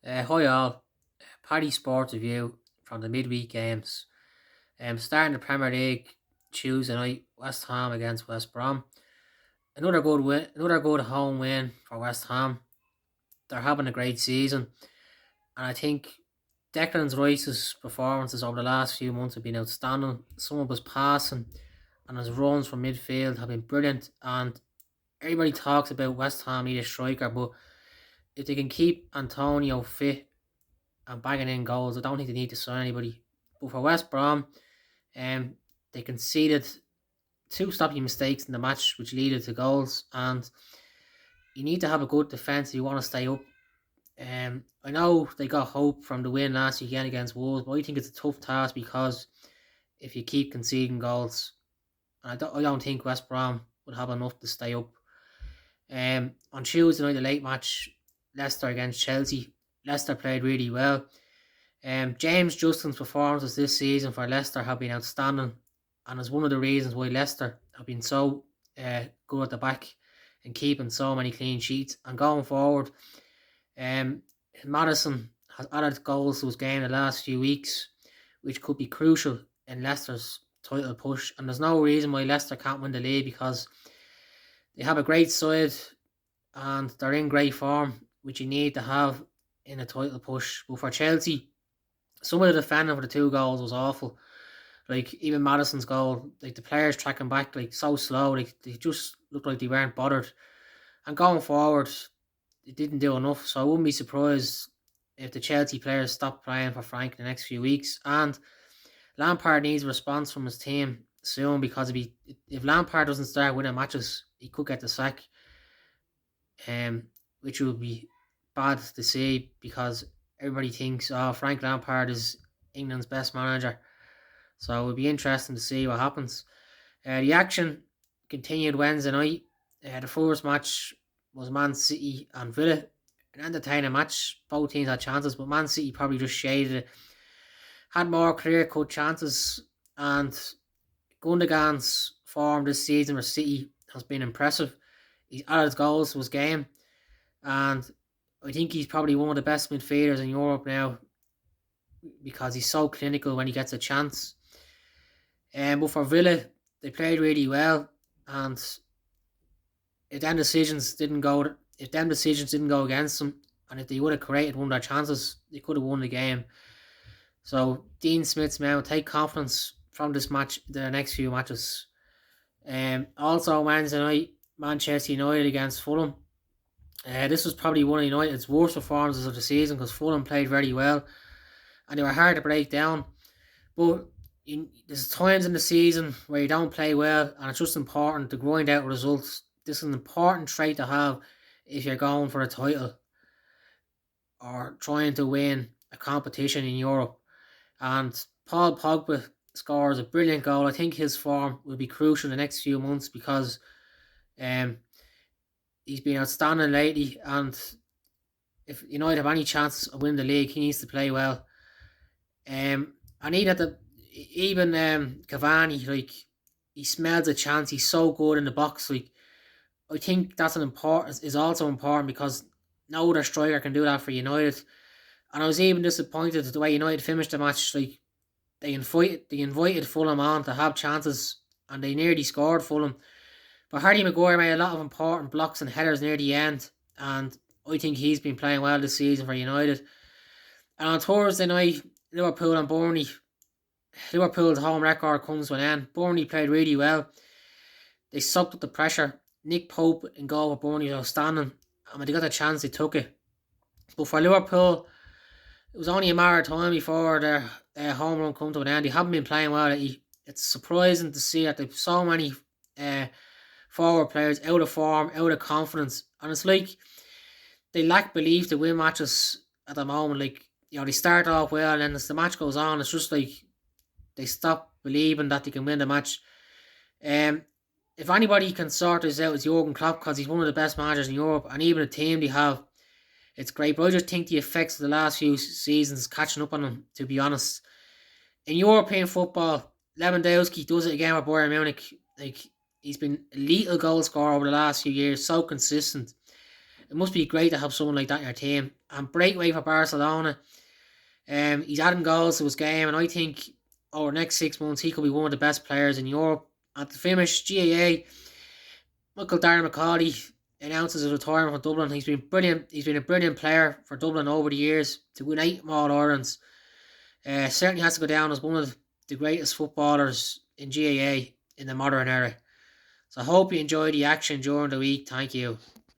Hi all, Paddy Sports Review from the midweek games. Starting the Premier League Tuesday night, West Ham against West Brom. Another good win, another good home win for West Ham. They're having a great season, and I think Declan Rice's performances over the last few months have been outstanding. Some of his passing and his runs from midfield have been brilliant, and everybody talks about West Ham need a striker, but if they can keep Antonio fit and banging in goals. I don't think they need to sign anybody. But for West Brom, um, they conceded two stopping mistakes in the match, which led to goals. And you need to have a good defence if you want to stay up. I know they got hope from the win last weekend against Wolves, but I think it's a tough task because if you keep conceding goals, I don't think West Brom would have enough to stay up. On Tuesday night, the late match, Leicester against Chelsea. Leicester played really well. James Justin's performances this season for Leicester have been outstanding, and is one of the reasons why Leicester have been so good at the back and keeping so many clean sheets. And going forward, Madison has added goals to his game the last few weeks, which could be crucial in Leicester's title push. And there's no reason why Leicester can't win the league because they have a great side and they're in great form, which you need to have in a title push. But for Chelsea, some of the defending for the two goals was awful. Like even Madison's goal, like the players tracking back like so slow, like they just looked like they weren't bothered. And going forward, it didn't do enough. So I wouldn't be surprised if the Chelsea players stop playing for Frank in the next few weeks. And Lampard needs a response from his team soon because if Lampard doesn't start winning matches, he could get the sack. Which would be bad to see because everybody thinks, oh, Frank Lampard is England's best manager. So it would be interesting to see what happens. The action continued Wednesday night. The first match was Man City and Villa. An entertaining match. Both teams had chances, but Man City probably just shaded it. Had more clear-cut chances, and Gundogan's form this season for City has been impressive. He's added goals to his game, and I think he's probably one of the best midfielders in Europe now because he's so clinical when he gets a chance. But for Villa, they played really well, and if them decisions didn't go against them, and if they would have created one of their chances, they could have won the game. So Dean Smith's man take confidence from this match, the next few matches. Also Wednesday night, Manchester United against Fulham. This was probably one of United's worst performances of the season because Fulham played very well and they were hard to break down. But there's times in the season where you don't play well and it's just important to grind out results. This is an important trait to have if you're going for a title or trying to win a competition in Europe. And Paul Pogba scores a brilliant goal. I think his form will be crucial in the next few months because he's been outstanding lately, and if United have any chance of winning the league, he needs to play well. I need that even Cavani, like he smells a chance. He's so good in the box. Like I think that's is also important because no other striker can do that for United. And I was even disappointed the way United finished the match. Like they invited Fulham on to have chances, and they nearly scored Fulham. But Harry Maguire made a lot of important blocks and headers near the end, and I think he's been playing well this season for United. And on Thursday night, Liverpool and Burnley. Liverpool's home record comes to an end. Burnley played really well. They sucked up the pressure. Nick Pope in goal for Burnley was outstanding. And when they got the chance, they took it. But for Liverpool, it was only a matter of time before their home run come to an end. They haven't been playing well. It's surprising to see that they've so many forward players out of form, out of confidence. And it's like they lack belief to win matches at the moment. Like, they start off well and then as the match goes on, it's just like they stop believing that they can win the match. If anybody can sort this out, it's Jurgen Klopp because he's one of the best managers in Europe, and even the team they have, it's great. But I just think the effects of the last few seasons is catching up on him, to be honest. In European football, Lewandowski does it again with Bayern Munich. Like, he's been a lethal goal scorer over the last few years, so consistent. It must be great to have someone like that in your team. And breakaway for Barcelona. He's adding goals to his game, and I think over the next 6 months he could be one of the best players in Europe. At the finish, GAA, Michael Darren McCauley announces his retirement from Dublin. He's been brilliant. He's been a brilliant player for Dublin over the years to win 8 All-Irelands. Certainly has to go down as one of the greatest footballers in GAA in the modern era. So I hope you enjoy the action during the week. Thank you.